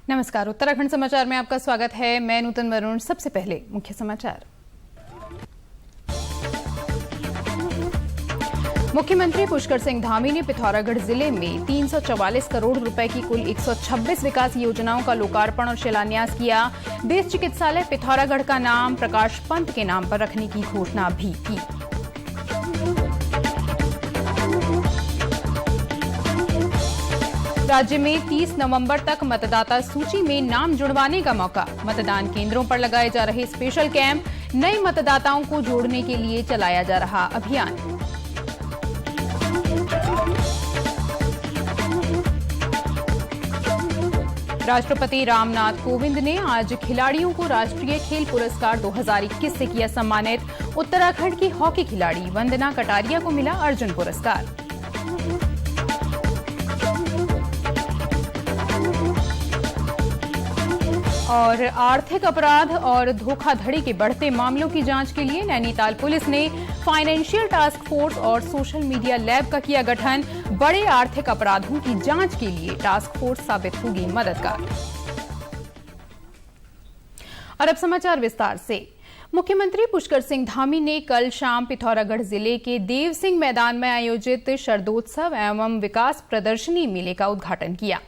नमस्कार, उत्तराखंड समाचार में आपका स्वागत है। मैं नूतन वरुण। सबसे पहले मुख्य समाचार। मुख्यमंत्री पुष्कर सिंह धामी ने पिथौरागढ़ जिले में 344 करोड़ रुपए की कुल 126 विकास योजनाओं का लोकार्पण और शिलान्यास किया। बेस चिकित्सालय पिथौरागढ़ का नाम प्रकाश पंत के नाम पर रखने की घोषणा भी की। राज्य में 30 नवंबर तक मतदाता सूची में नाम जुड़वाने का मौका। मतदान केंद्रों पर लगाए जा रहे स्पेशल कैंप, नए मतदाताओं को जोड़ने के लिए चलाया जा रहा अभियान। राष्ट्रपति रामनाथ कोविंद ने आज खिलाड़ियों को राष्ट्रीय खेल पुरस्कार 2021 से किया सम्मानित। उत्तराखंड की हॉकी खिलाड़ी वंदना कटारिया को मिला अर्जुन पुरस्कार। और आर्थिक अपराध और धोखाधड़ी के बढ़ते मामलों की जांच के लिए नैनीताल पुलिस ने फाइनेंशियल टास्क फोर्स और सोशल मीडिया लैब का किया गठन। बड़े आर्थिक अपराधों की जांच के लिए टास्क फोर्स साबित होगी मददगार। और अब समाचार विस्तार से। मुख्यमंत्री पुष्कर सिंह धामी ने कल शाम पिथौरागढ़ जिले के देव सिंह मैदान में आयोजित शरदोत्सव एवं विकास प्रदर्शनी मेले का उद्घाटन किया।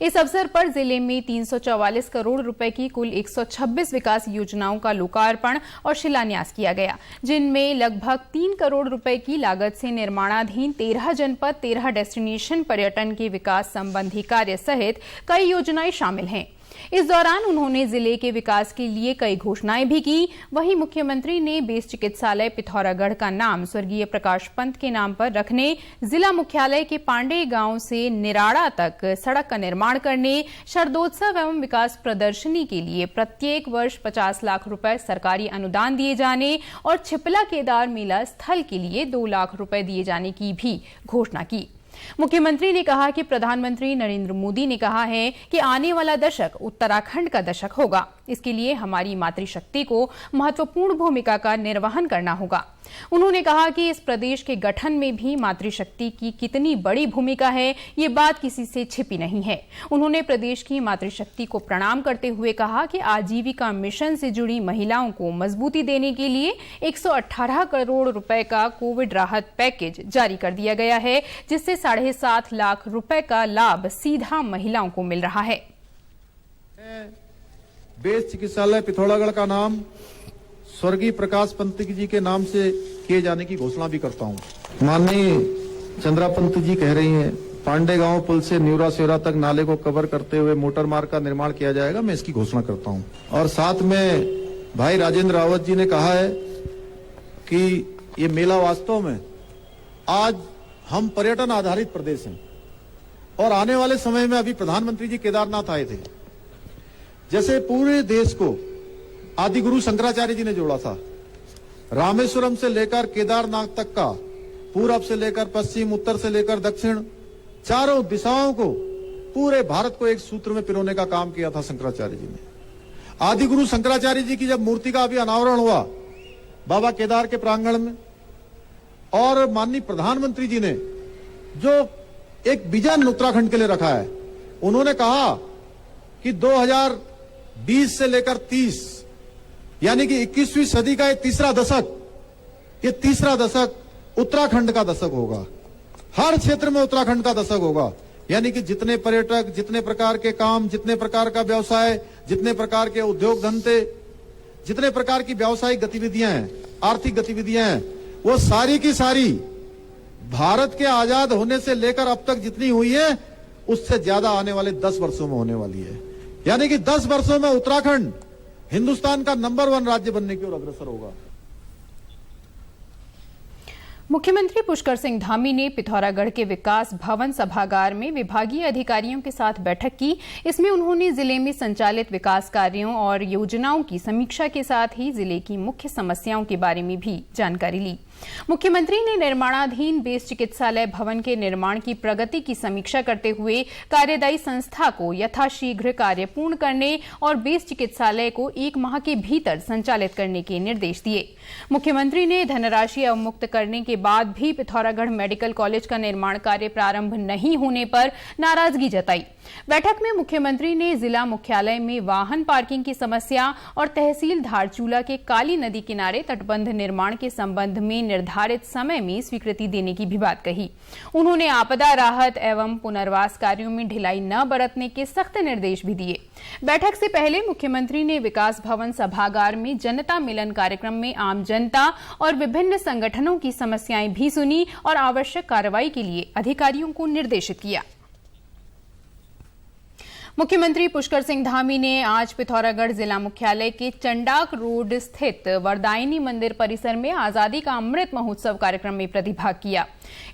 इस अवसर पर जिले में 344 करोड़ रुपए की कुल 126 विकास योजनाओं का लोकार्पण और शिलान्यास किया गया, जिनमें लगभग 3 करोड़ रुपए की लागत से निर्माणाधीन 13 जनपद 13 डेस्टिनेशन पर्यटन के विकास संबंधी कार्य सहित कई योजनाएं शामिल हैं। इस दौरान उन्होंने जिले के विकास के लिए कई घोषणाएं भी की। वहीं मुख्यमंत्री ने बेस चिकित्सालय पिथौरागढ़ का नाम स्वर्गीय प्रकाश पंत के नाम पर रखने, जिला मुख्यालय के पांडे गांव से निराड़ा तक सड़क का निर्माण करने, शरदोत्सव एवं विकास प्रदर्शनी के लिए प्रत्येक वर्ष 50 लाख रुपए सरकारी अनुदान दिए जाने और छिपला केदार मेला स्थल के लिए 2 लाख रुपए दिए जाने की भी घोषणा की। मुख्यमंत्री ने कहा कि प्रधानमंत्री नरेंद्र मोदी ने कहा है कि आने वाला दशक उत्तराखंड का दशक होगा। इसके लिए हमारी मातृशक्ति को महत्वपूर्ण भूमिका का निर्वहन करना होगा। उन्होंने कहा कि इस प्रदेश के गठन में भी मातृशक्ति की कितनी बड़ी भूमिका है, ये बात किसी से छिपी नहीं है। उन्होंने प्रदेश की मातृशक्ति को प्रणाम करते हुए कहा कि आजीविका मिशन से जुड़ी महिलाओं को मजबूती देने के लिए 118 करोड़ रुपए का कोविड राहत पैकेज जारी कर दिया गया है, जिससे 7.5 लाख रुपए का लाभ सीधा महिलाओं को मिल रहा है। बेस चिकित्सालय पिथौरागढ़ का नाम स्वर्गीय प्रकाश पंत जी के नाम से किए जाने की घोषणा भी करता हूं। माननीय चंद्रा पंत जी कह रही हैं, पांडे गांव पुल से न्यूरा सेरा तक नाले को कवर करते हुए मोटर मार्ग का निर्माण किया जाएगा। मैं इसकी घोषणा करता हूं। और साथ में भाई राजेंद्र रावत जी ने कहा है कि ये मेला वास्तव में आज हम पर्यटन आधारित प्रदेश हैं और आने वाले समय में अभी प्रधानमंत्री जी केदारनाथ आए थे। जैसे पूरे देश को आदि गुरु शंकराचार्य जी ने जोड़ा था, रामेश्वरम से लेकर केदारनाथ तक का, पूरब से लेकर पश्चिम, उत्तर से लेकर दक्षिण, चारों दिशाओं को, पूरे भारत को एक सूत्र में पिरोने का काम किया था शंकराचार्य जी ने। आदि गुरु शंकराचार्य जी की जब मूर्ति का अभी अनावरण हुआ बाबा केदार के प्रांगण में, और माननीय प्रधानमंत्री जी ने जो एक विजन उत्तराखंड के लिए रखा है, उन्होंने कहा कि 2020 से लेकर 30 यानी कि 21वीं सदी का ये तीसरा दशक उत्तराखंड का दशक होगा। हर क्षेत्र में उत्तराखंड का दशक होगा। यानी कि जितने पर्यटक, जितने प्रकार के काम, जितने प्रकार का व्यवसाय, जितने प्रकार के उद्योग धंधे, जितने प्रकार की व्यावसायिक गतिविधियां हैं, आर्थिक गतिविधियां हैं, वो सारी की सारी भारत के आजाद होने से लेकर अब तक जितनी हुई है उससे ज्यादा आने वाले 10 वर्षों में होने वाली है। यानी कि 10 वर्षों में उत्तराखंड हिंदुस्तान का नंबर 1 राज्य बनने की ओर अग्रसर होगा। मुख्यमंत्री पुष्कर सिंह धामी ने पिथौरागढ़ के विकास भवन सभागार में विभागीय अधिकारियों के साथ बैठक की। इसमें उन्होंने जिले में संचालित विकास कार्यों और योजनाओं की समीक्षा के साथ ही जिले की मुख्य समस्याओं के बारे में भी जानकारी ली। मुख्यमंत्री ने निर्माणाधीन बेस चिकित्सालय भवन के निर्माण की प्रगति की समीक्षा करते हुए कार्यदायी संस्था को यथाशीघ्र कार्य पूर्ण करने और बेस चिकित्सालय को 1 माह के भीतर संचालित करने के निर्देश दिए। मुख्यमंत्री ने धनराशि अवमुक्त करने के बाद भी पिथौरागढ़ मेडिकल कॉलेज का निर्माण कार्य प्रारंभ नहीं होने पर नाराजगी जताई। बैठक में मुख्यमंत्री ने जिला मुख्यालय में वाहन पार्किंग की समस्या और तहसील धारचूला के काली नदी किनारे तटबंध निर्माण के संबंध में निर्धारित समय में स्वीकृति देने की भी बात कही। उन्होंने आपदा राहत एवं पुनर्वास कार्यों में ढिलाई न बरतने के सख्त निर्देश भी दिए। बैठक से पहले मुख्यमंत्री ने विकास भवन सभागार में जनता मिलन कार्यक्रम में आम जनता और विभिन्न संगठनों की समस्याएं भी सुनी और आवश्यक कार्रवाई के लिए अधिकारियों को निर्देशित किया। मुख्यमंत्री पुष्कर सिंह धामी ने आज पिथौरागढ़ जिला मुख्यालय के चंडाक रोड स्थित वरदायिनी मंदिर परिसर में आजादी का अमृत महोत्सव कार्यक्रम में प्रतिभाग किया।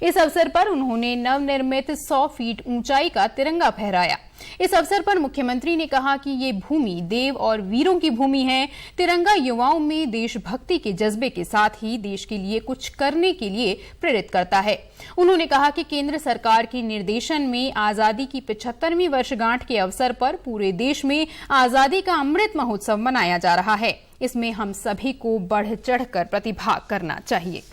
इस अवसर पर उन्होंने नवनिर्मित 100 फीट ऊंचाई का तिरंगा फहराया। इस अवसर पर मुख्यमंत्री ने कहा कि ये भूमि देव और वीरों की भूमि है। तिरंगा युवाओं में देशभक्ति के जज्बे के साथ ही देश के लिए कुछ करने के लिए प्रेरित करता है। उन्होंने कहा कि केंद्र सरकार के निर्देशन में आजादी की 75वीं वर्षगांठ के अवसर पर पूरे देश में आजादी का अमृत महोत्सव मनाया जा रहा है। इसमें हम सभी को बढ़ चढ़कर प्रतिभाग करना चाहिए।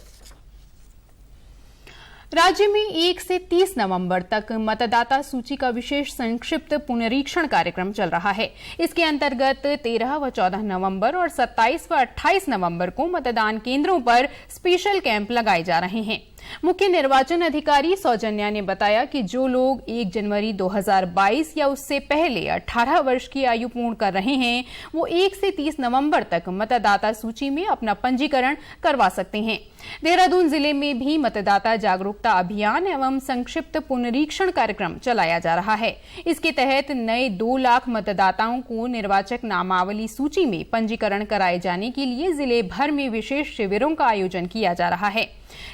राज्य में 1 से 30 नवंबर तक मतदाता सूची का विशेष संक्षिप्त पुनरीक्षण कार्यक्रम चल रहा है। इसके अंतर्गत 13 व 14 नवंबर और 27 व 28 नवंबर को मतदान केंद्रों पर स्पेशल कैंप लगाए जा रहे हैं। मुख्य निर्वाचन अधिकारी सौजन्या ने बताया कि जो लोग 1 जनवरी 2022 या उससे पहले 18 वर्ष की आयु पूर्ण कर रहे हैं, वो 1 से 30 नवंबर तक मतदाता सूची में अपना पंजीकरण करवा सकते हैं। देहरादून जिले में भी मतदाता जागरूकता अभियान एवं संक्षिप्त पुनरीक्षण कार्यक्रम चलाया जा रहा है। इसके तहत नए 2 लाख मतदाताओं को निर्वाचक नामावली सूची में पंजीकरण कराए जाने के लिए जिले भर में विशेष शिविरों का आयोजन किया जा रहा है।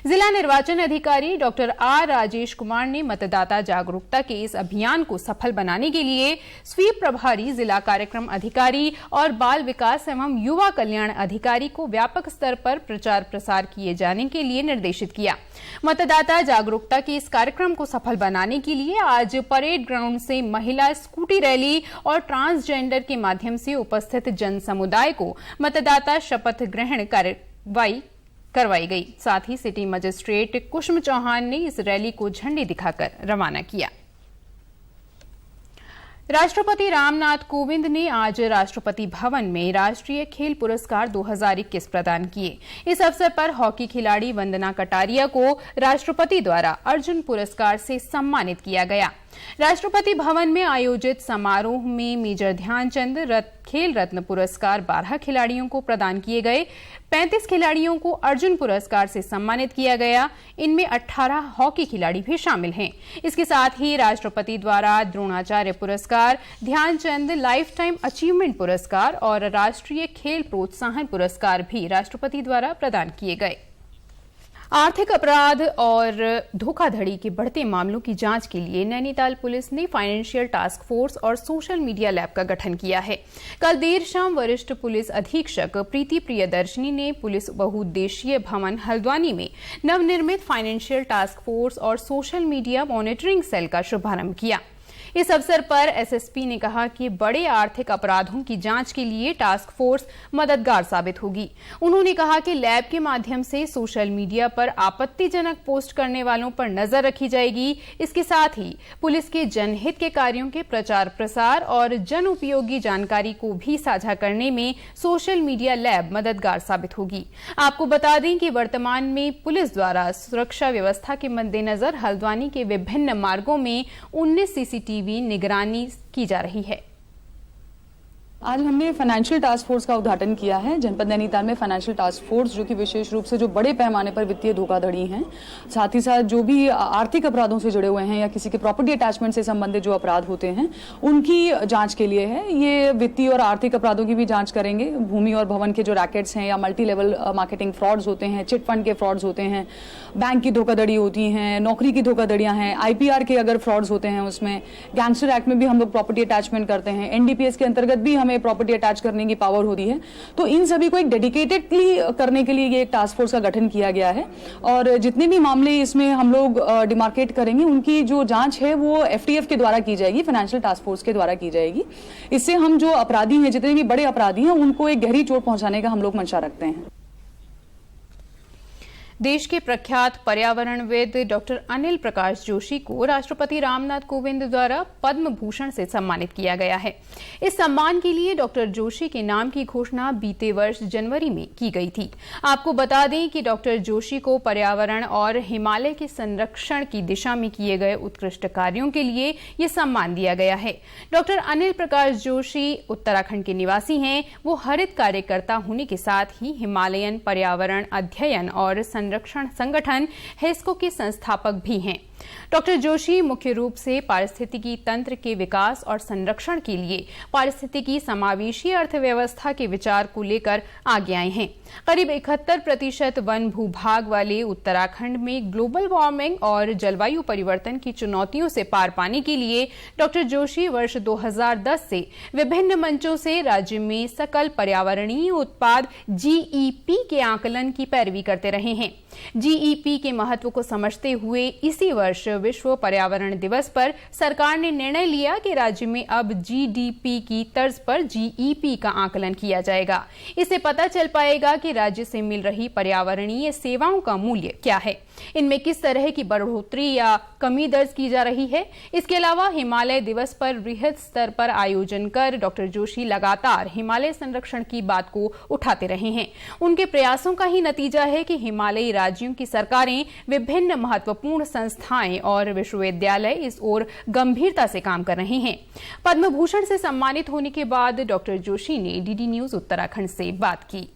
जिला निर्वाचन अधिकारी डॉक्टर आर राजेश कुमार ने मतदाता जागरूकता के इस अभियान को सफल बनाने के लिए स्वीप प्रभारी जिला कार्यक्रम अधिकारी और बाल विकास एवं युवा कल्याण अधिकारी को व्यापक स्तर पर प्रचार प्रसार किए जाने के लिए निर्देशित किया। मतदाता जागरूकता के इस कार्यक्रम को सफल बनाने के लिए आज परेड ग्राउंड से महिला स्कूटी रैली और ट्रांसजेंडर के माध्यम से उपस्थित जन समुदाय को मतदाता शपथ ग्रहण करवाई गई। साथ ही सिटी मजिस्ट्रेट कुसुम चौहान ने इस रैली को झंडी दिखाकर रवाना किया। राष्ट्रपति रामनाथ कोविंद ने आज राष्ट्रपति भवन में राष्ट्रीय खेल पुरस्कार 2021 प्रदान किए। इस अवसर पर हॉकी खिलाड़ी वंदना कटारिया को राष्ट्रपति द्वारा अर्जुन पुरस्कार से सम्मानित किया गया। राष्ट्रपति भवन में आयोजित समारोह में मेजर ध्यानचंद खेल रत्न पुरस्कार 12 खिलाड़ियों को प्रदान किए गए। 35 खिलाड़ियों को अर्जुन पुरस्कार से सम्मानित किया गया। इनमें 18 हॉकी खिलाड़ी भी शामिल हैं। इसके साथ ही राष्ट्रपति द्वारा द्रोणाचार्य पुरस्कार, ध्यानचंद लाइफ टाइम अचीवमेंट पुरस्कार और राष्ट्रीय खेल प्रोत्साहन पुरस्कार भी राष्ट्रपति द्वारा प्रदान किए गए। आर्थिक अपराध और धोखाधड़ी के बढ़ते मामलों की जांच के लिए नैनीताल पुलिस ने फाइनेंशियल टास्क फोर्स और सोशल मीडिया लैब का गठन किया है। कल देर शाम वरिष्ठ पुलिस अधीक्षक प्रीति प्रियदर्शनी ने पुलिस बहुउद्देशीय भवन हल्द्वानी में नवनिर्मित फाइनेंशियल टास्क फोर्स और सोशल मीडिया मॉनिटरिंग सेल का शुभारंभ किया। इस अवसर पर एसएसपी ने कहा कि बड़े आर्थिक अपराधों की जांच के लिए टास्क फोर्स मददगार साबित होगी। उन्होंने कहा कि लैब के माध्यम से सोशल मीडिया पर आपत्तिजनक पोस्ट करने वालों पर नजर रखी जाएगी। इसके साथ ही पुलिस के जनहित के कार्यों के प्रचार प्रसार और जन उपयोगी जानकारी को भी साझा करने में सोशल मीडिया लैब मददगार साबित होगी। आपको बता दें कि वर्तमान में पुलिस द्वारा सुरक्षा व्यवस्था के मद्देनजर हल्द्वानी के विभिन्न मार्गों में 19 सीसीटीवी निगरानी की जा रही है। आज हमने फाइनेंशियल टास्क फोर्स का उद्घाटन किया है। जनपद नैनीताल में फाइनेंशियल टास्क फोर्स जो कि विशेष रूप से जो बड़े पैमाने पर वित्तीय धोखाधड़ी हैं, साथ ही साथ जो भी आर्थिक अपराधों से जुड़े हुए हैं या किसी के प्रॉपर्टी अटैचमेंट से संबंधित जो अपराध होते हैं उनकी जांच के लिए है। ये वित्तीय और आर्थिक अपराधों की भी जांच करेंगे। भूमि और भवन के जो रैकेट्स हैं या मल्टी लेवल मार्केटिंग फ्रॉड्स होते हैं, चिट फंड के फ्रॉड्स होते हैं, बैंक की धोखाधड़ी होती हैं, नौकरी की धोखाधड़ियां हैं, आईपीआर के अगर फ्रॉड्स होते हैं उसमें, गैंगस्टर एक्ट में भी हम लोग प्रॉपर्टी अटैचमेंट करते हैं, एनडीपीएस के अंतर्गत भी हमें प्रॉपर्टी अटैच करने की पावर होती है। तो इन सभी को एक डेडिकेटेडली करने के लिए ये एक टास्क फोर्स का गठन किया गया है और जितने भी मामले इसमें हम लोग डिमार्केट करेंगे उनकी जो जांच है वो एफटीएफ के द्वारा की जाएगी, फाइनेंशियल टास्क फोर्स के द्वारा की जाएगी। इससे हम जो अपराधी हैं, जितने भी बड़े अपराधी हैं, उनको एक गहरी चोट पहुंचाने का हम लोग मंशा रखते हैं। देश के प्रख्यात पर्यावरणविद डॉक्टर अनिल प्रकाश जोशी को राष्ट्रपति रामनाथ कोविंद द्वारा पद्म भूषण से सम्मानित किया गया है। इस सम्मान के लिए डॉक्टर जोशी के नाम की घोषणा बीते वर्ष जनवरी में की गई थी। आपको बता दें कि डॉक्टर जोशी को पर्यावरण और हिमालय के संरक्षण की दिशा में किए गए उत्कृष्ट कार्यों के लिए ये सम्मान दिया गया है। डॉक्टर अनिल प्रकाश जोशी उत्तराखंड के निवासी हैं। वो हरित कार्यकर्ता होने के साथ ही हिमालयन पर्यावरण अध्ययन और संरक्षण संगठन हेस्को के संस्थापक भी हैं। डॉक्टर जोशी मुख्य रूप से पारिस्थितिकी तंत्र के विकास और संरक्षण के लिए पारिस्थितिकी समावेशी अर्थव्यवस्था के विचार को लेकर आगे आए हैं। करीब 71% वन भूभाग वाले उत्तराखंड में ग्लोबल वार्मिंग और जलवायु परिवर्तन की चुनौतियों से पार पाने के लिए डॉक्टर जोशी वर्ष 2010 से विभिन्न मंचों से राज्य में सकल पर्यावरणीय उत्पाद GEP के आकलन की पैरवी करते रहे हैं। GEP के महत्व को समझते हुए इसी वर्ष विश्व पर्यावरण दिवस पर सरकार ने निर्णय लिया कि राज्य में अब GDP की तर्ज पर GEP का आकलन किया जाएगा। इससे पता चल पाएगा कि राज्य से मिल रही पर्यावरणीय सेवाओं का मूल्य क्या है, इनमें किस तरह की बढ़ोतरी या कमी दर्ज की जा रही है। इसके अलावा हिमालय दिवस पर वृहद स्तर पर आयोजन कर डॉक्टर जोशी लगातार हिमालय संरक्षण की बात को उठाते रहे हैं। उनके प्रयासों का ही नतीजा है कि हिमालयी राज्यों की सरकारें, विभिन्न महत्वपूर्ण संस्थाएं और विश्वविद्यालय इस ओर गंभीरता से काम कर रहे हैं। पद्म भूषण से सम्मानित होने के बाद डॉक्टर जोशी ने DD न्यूज उत्तराखंड से बात की।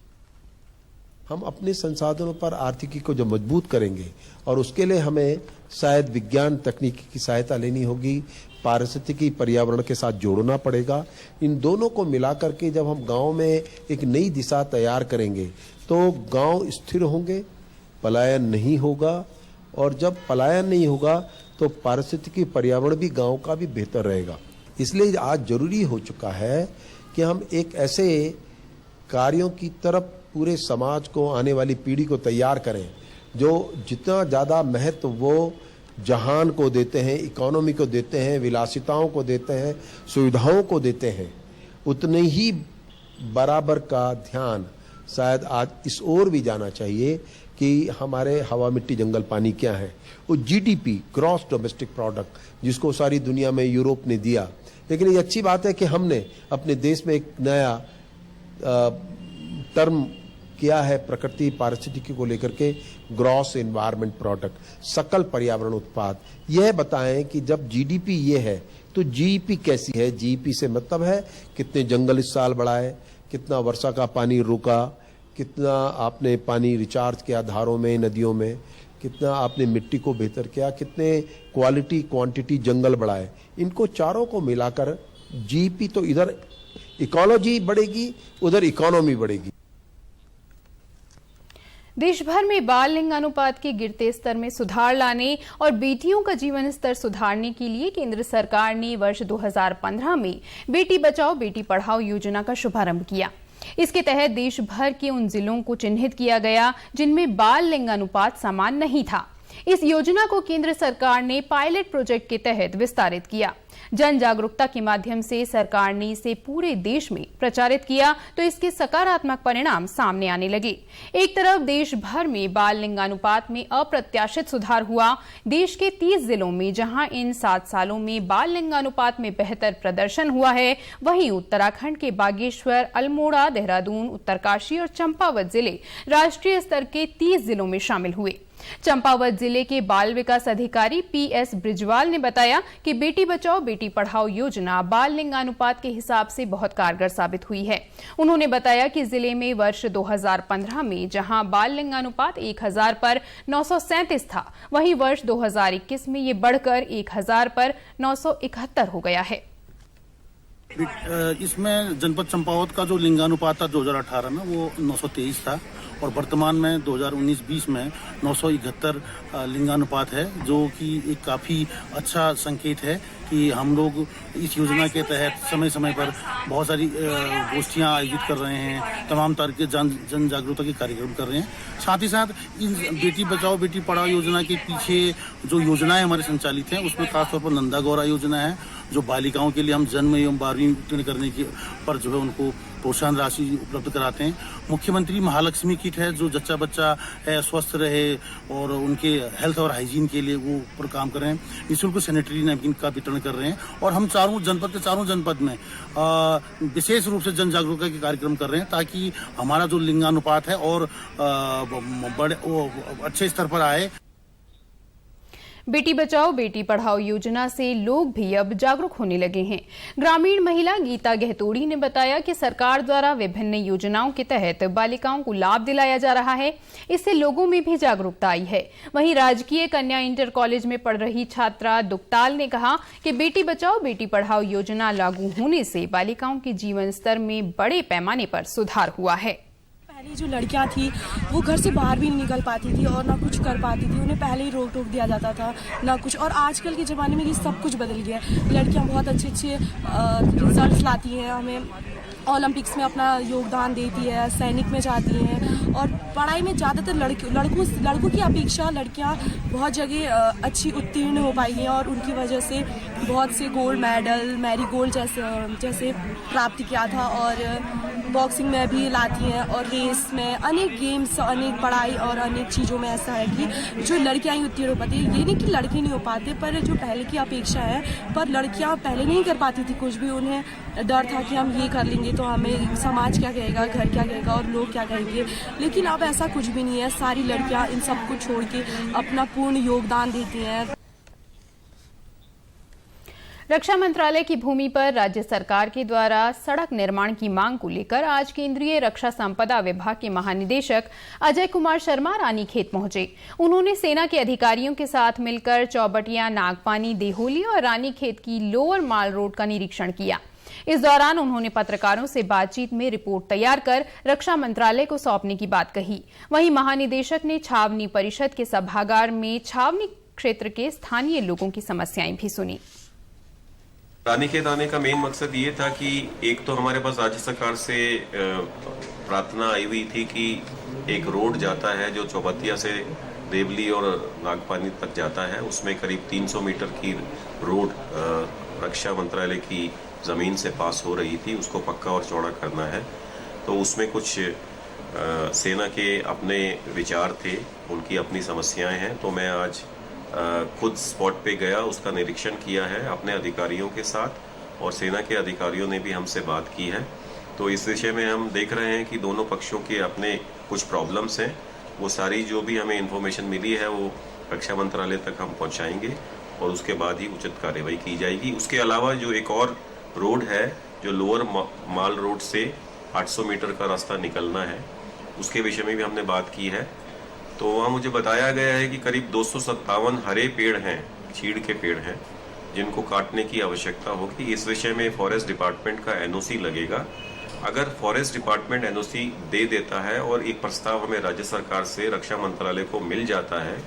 हम अपने संसाधनों पर आर्थिकी को जो मजबूत करेंगे और उसके लिए हमें शायद विज्ञान तकनीकी की सहायता लेनी होगी, पारिस्थितिकी पर्यावरण के साथ जोड़ना पड़ेगा। इन दोनों को मिलाकर के जब हम गांव में एक नई दिशा तैयार करेंगे तो गांव स्थिर होंगे, पलायन नहीं होगा, और जब पलायन नहीं होगा तो पारिस्थितिकी पर्यावरण भी गांव का भी बेहतर रहेगा। इसलिए आज जरूरी हो चुका है कि हम एक ऐसे कार्यों की तरफ पूरे समाज को, आने वाली पीढ़ी को तैयार करें जो जितना ज़्यादा महत्व वो जहान को देते हैं, इकोनॉमी को देते हैं, विलासिताओं को देते हैं, सुविधाओं को देते हैं, उतने ही बराबर का ध्यान शायद आज इस ओर भी जाना चाहिए कि हमारे हवा, मिट्टी, जंगल, पानी क्या है। वो GDP ग्रॉस डोमेस्टिक प्रोडक्ट जिसको सारी दुनिया में यूरोप ने दिया, लेकिन ये अच्छी बात है कि हमने अपने देश में एक नया टर्म किया है प्रकृति पारिस्थितिकी को लेकर के, ग्रॉस एनवायरनमेंट प्रोडक्ट, सकल पर्यावरण उत्पाद। यह बताएं कि जब GDP ये है तो GEP कैसी है। GEP से मतलब है कितने जंगल इस साल बढ़ाए, कितना वर्षा का पानी रुका, कितना आपने पानी रिचार्ज किया धारों में, नदियों में, कितना आपने मिट्टी को बेहतर किया, कितने क्वालिटी क्वांटिटी जंगल बढ़ाए। इनको चारों को मिलाकर GEP तो इधर इकोलॉजी बढ़ेगी, उधर इकोनॉमी बढ़ेगी। देश भर में बाल लिंगानुपात के गिरते स्तर में सुधार लाने और बेटियों का जीवन स्तर सुधारने के लिए केंद्र सरकार ने वर्ष 2015 में बेटी बचाओ बेटी पढ़ाओ योजना का शुभारंभ किया। इसके तहत देश भर के उन जिलों को चिन्हित किया गया जिनमें बाल लिंगानुपात समान नहीं था। इस योजना को केंद्र सरकार ने पायलट प्रोजेक्ट के तहत विस्तारित किया। जन जागरूकता के माध्यम से सरकार ने इसे पूरे देश में प्रचारित किया तो इसके सकारात्मक परिणाम सामने आने लगे। एक तरफ देश भर में बाल लिंगानुपात में अप्रत्याशित सुधार हुआ। देश के 30 जिलों में जहां इन 7 सालों में बाल लिंगानुपात में बेहतर प्रदर्शन हुआ है, वहीं उत्तराखंड के बागेश्वर, अल्मोड़ा, देहरादून, उत्तरकाशी और चंपावत जिले राष्ट्रीय स्तर के 30 जिलों में शामिल हुए। चंपावत जिले के बाल विकास अधिकारी PS ब्रिजवाल ने बताया कि बेटी बचाओ बेटी पढ़ाओ योजना बाल लिंगानुपात के हिसाब से बहुत कारगर साबित हुई है। उन्होंने बताया कि जिले में वर्ष 2015 में जहां बाल लिंगानुपात 1000 पर 937 था, वहीं वर्ष 2021 में ये बढ़कर 1000 पर 971 हो गया है। इसमें जनपद चंपावत का जो लिंगानुपात था 2018 में वो 923 था और वर्तमान में 2019-20 में 971 लिंगानुपात है, जो कि एक काफ़ी अच्छा संकेत है कि हम लोग इस योजना के तहत समय समय पर बहुत सारी गोष्ठियाँ आयोजित कर रहे हैं, तमाम तरह के जन जागरूकता के कार्यक्रम कर रहे हैं। साथ ही साथ इन बेटी बचाओ बेटी पढ़ाओ योजना के पीछे जो योजनाएं हमारे संचालित हैं उसमें खासतौर पर नंदा गौरा योजना है जो बालिकाओं के लिए हम जन्म एवं 12वीं उत्तीर्ण करने की पर जो है उनको प्रोत्साहन राशि उपलब्ध कराते हैं। मुख्यमंत्री महालक्ष्मी किट है, जो जच्चा बच्चा है स्वस्थ रहे और उनके हेल्थ और हाइजीन के लिए वो पर काम कर रहे हैं। निःशुल्क सैनिटरी नैपकिन का वितरण कर रहे हैं और हम चारों जनपद में विशेष रूप से जन जागरूकता के कार्यक्रम कर रहे हैं ताकि हमारा जो लिंगानुपात है और बड़े अच्छे स्तर पर आए। बेटी बचाओ बेटी पढ़ाओ योजना से लोग भी अब जागरूक होने लगे हैं। ग्रामीण महिला गीता गहतोड़ी ने बताया कि सरकार द्वारा विभिन्न योजनाओं के तहत बालिकाओं को लाभ दिलाया जा रहा है, इससे लोगों में भी जागरूकता आई है। वहीं राजकीय कन्या इंटर कॉलेज में पढ़ रही छात्रा दुक्ताल ने कहा कि बेटी बचाओ बेटी पढ़ाओ योजना लागू होने से बालिकाओं के जीवन स्तर में बड़े पैमाने पर सुधार हुआ है। पहले जो लड़कियां थी वो घर से बाहर भी नहीं निकल पाती थी और ना कुछ कर पाती थी, उन्हें पहले ही रोक टोक दिया जाता था ना कुछ। और आजकल के ज़माने में ये सब कुछ बदल गया है। लड़कियां बहुत अच्छे रिजल्ट्स लाती हैं, हमें ओलंपिक्स में अपना योगदान देती है, सैनिक में जाती हैं और पढ़ाई में ज़्यादातर लड़कों की अपेक्षा लड़कियां बहुत जगह अच्छी उत्तीर्ण हो पाई हैं और उनकी वजह से बहुत से गोल्ड मेडल, मैरी गोल्ड जैसे प्राप्त किया था। और बॉक्सिंग में भी लाती हैं और रेस में, अनेक गेम्स, अनेक पढ़ाई और अनेक चीज़ों में ऐसा है कि जो लड़कियां ही उत्तीर्ण हो पाती है। ये नहीं कि लड़के नहीं हो पाते, पर जो पहले की अपेक्षा है, पर लड़कियां पहले नहीं कर पाती थी कुछ भी। उन्हें डर था कि हम ये कर लेंगे तो हमें समाज क्या कहेगा, घर क्या कहेगा और लोग क्या कहेंगे। लेकिन अब ऐसा कुछ भी नहीं है, सारी लड़कियां इन सब को छोड़ के अपना पूर्ण योगदान देती हैं। रक्षा मंत्रालय की भूमि पर राज्य सरकार के द्वारा सड़क निर्माण की मांग को लेकर आज केंद्रीय रक्षा संपदा विभाग के महानिदेशक अजय कुमार शर्मा रानीखेत पहुंचे। उन्होंने सेना के अधिकारियों के साथ मिलकर चौबटिया, नागपानी, देहोली और रानीखेत की लोअर माल रोड का निरीक्षण किया। इस दौरान उन्होंने पत्रकारों से बातचीत में रिपोर्ट तैयार कर रक्षा मंत्रालय को सौंपने की बात कही। वहीं महानिदेशक ने छावनी परिषद के सभागार में छावनी क्षेत्र के स्थानीय लोगों की समस्याएं भी सुनी। रानीखेत आने का मेन मकसद ये था कि एक तो हमारे पास राज्य सरकार से प्रार्थना आई हुई थी कि एक रोड जाता है जो चौबतिया से देवली और नागपानी तक जाता है, उसमें करीब 300 मीटर की रोड रक्षा मंत्रालय की ज़मीन से पास हो रही थी, उसको पक्का और चौड़ा करना है। तो उसमें कुछ सेना के अपने विचार थे, उनकी अपनी समस्याएं हैं। तो मैं आज खुद स्पॉट पे गया, उसका निरीक्षण किया है अपने अधिकारियों के साथ और सेना के अधिकारियों ने भी हमसे बात की है। तो इस विषय में हम देख रहे हैं कि दोनों पक्षों के अपने कुछ प्रॉब्लम्स हैं, वो सारी जो भी हमें इन्फॉर्मेशन मिली है वो रक्षा मंत्रालय तक हम पहुंचाएंगे और उसके बाद ही उचित कार्रवाई की जाएगी। उसके अलावा जो एक और रोड है जो लोअर माल रोड से 800 मीटर का रास्ता निकलना है, उसके विषय में भी हमने बात की है। तो वहाँ मुझे बताया गया है कि करीब 257 हरे पेड़ हैं, चीड़ के पेड़ हैं, जिनको काटने की आवश्यकता होगी। इस विषय में फॉरेस्ट डिपार्टमेंट का एनओसी लगेगा। अगर फॉरेस्ट डिपार्टमेंट एनओसी दे देता है और एक प्रस्ताव हमें राज्य सरकार से रक्षा मंत्रालय को मिल जाता है,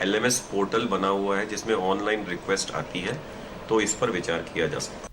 एलएमएस पोर्टल बना हुआ है जिसमें ऑनलाइन रिक्वेस्ट आती है, तो इस पर विचार किया जा सकता है।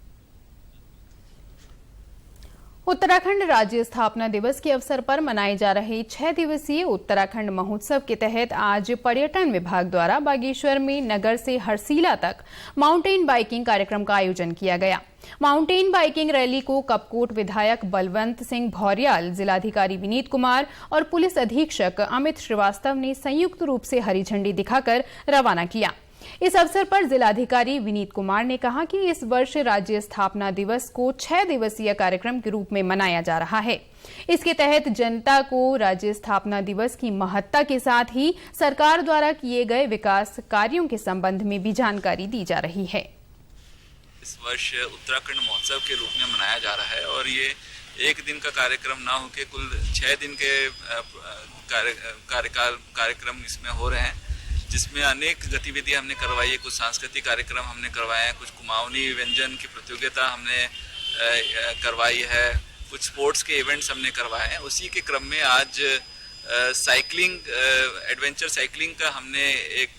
उत्तराखंड राज्य स्थापना दिवस के अवसर पर मनाए जा रहे 6 दिवसीय उत्तराखंड महोत्सव के तहत आज पर्यटन विभाग द्वारा बागेश्वर में नगर से हरसीला तक माउंटेन बाइकिंग कार्यक्रम का आयोजन किया गया। माउंटेन बाइकिंग रैली को कपकोट विधायक बलवंत सिंह भौरियाल, जिलाधिकारी विनीत कुमार और पुलिस अधीक्षक अमित श्रीवास्तव ने संयुक्त रूप से हरी झंडी दिखाकर रवाना किया। इस अवसर पर जिलाधिकारी विनीत कुमार ने कहा कि इस वर्ष राज्य स्थापना दिवस को 6 दिवसीय कार्यक्रम के रूप में मनाया जा रहा है। इसके तहत जनता को राज्य स्थापना दिवस की महत्ता के साथ ही सरकार द्वारा किए गए विकास कार्यों के संबंध में भी जानकारी दी जा रही है। इस वर्ष उत्तराखंड महोत्सव के रूप में मनाया जा रहा है और ये एक दिन का कार्यक्रम ना होकर कुल 6 दिन के कार्यक्रम इसमें हो रहे हैं, जिसमें अनेक गतिविधियां हमने करवाई है। कुछ सांस्कृतिक कार्यक्रम हमने करवाए हैं, कुछ कुमाऊनी व्यंजन की प्रतियोगिता हमने करवाई है, कुछ स्पोर्ट्स के इवेंट्स हमने करवाए हैं। उसी के क्रम में आज साइकिलिंग, एडवेंचर साइकिलिंग का हमने एक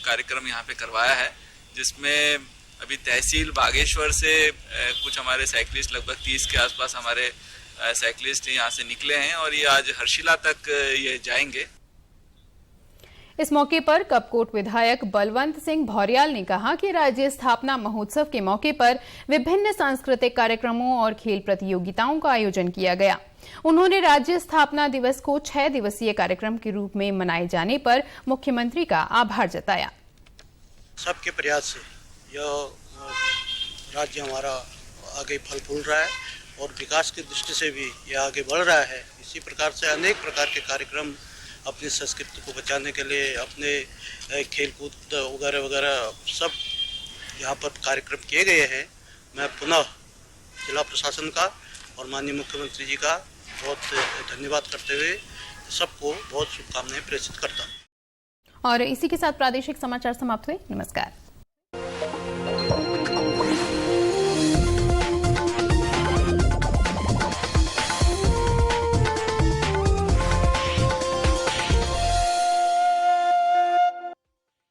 कार्यक्रम यहाँ पे करवाया है, जिसमें अभी तहसील बागेश्वर से कुछ हमारे साइकिलिस्ट, लगभग 30 के आसपास हमारे साइकिलिस्ट यहाँ से निकले हैं और ये आज हर्षिला तक ये जाएंगे। इस मौके पर कपकोट विधायक बलवंत सिंह भौरियाल ने कहा कि राज्य स्थापना महोत्सव के मौके पर विभिन्न सांस्कृतिक कार्यक्रमों और खेल प्रतियोगिताओं का आयोजन किया गया। उन्होंने राज्य स्थापना दिवस को 6 दिवसीय कार्यक्रम के रूप में मनाए जाने पर मुख्यमंत्री का आभार जताया। सबके प्रयास से यह राज्य हमारा आगे फल फूल रहा है और विकास की दृष्टि से भी यह आगे बढ़ रहा है। इसी प्रकार से अनेक प्रकार के कार्यक्रम अपनी संस्कृति को बचाने के लिए, अपने खेलकूद वगैरह वगैरह सब यहाँ पर कार्यक्रम किए गए हैं। मैं पुनः जिला प्रशासन का और माननीय मुख्यमंत्री जी का बहुत धन्यवाद करते हुए सबको बहुत शुभकामनाएं प्रेषित करता हूँ। और इसी के साथ प्रादेशिक समाचार समाप्त हुए। नमस्कार।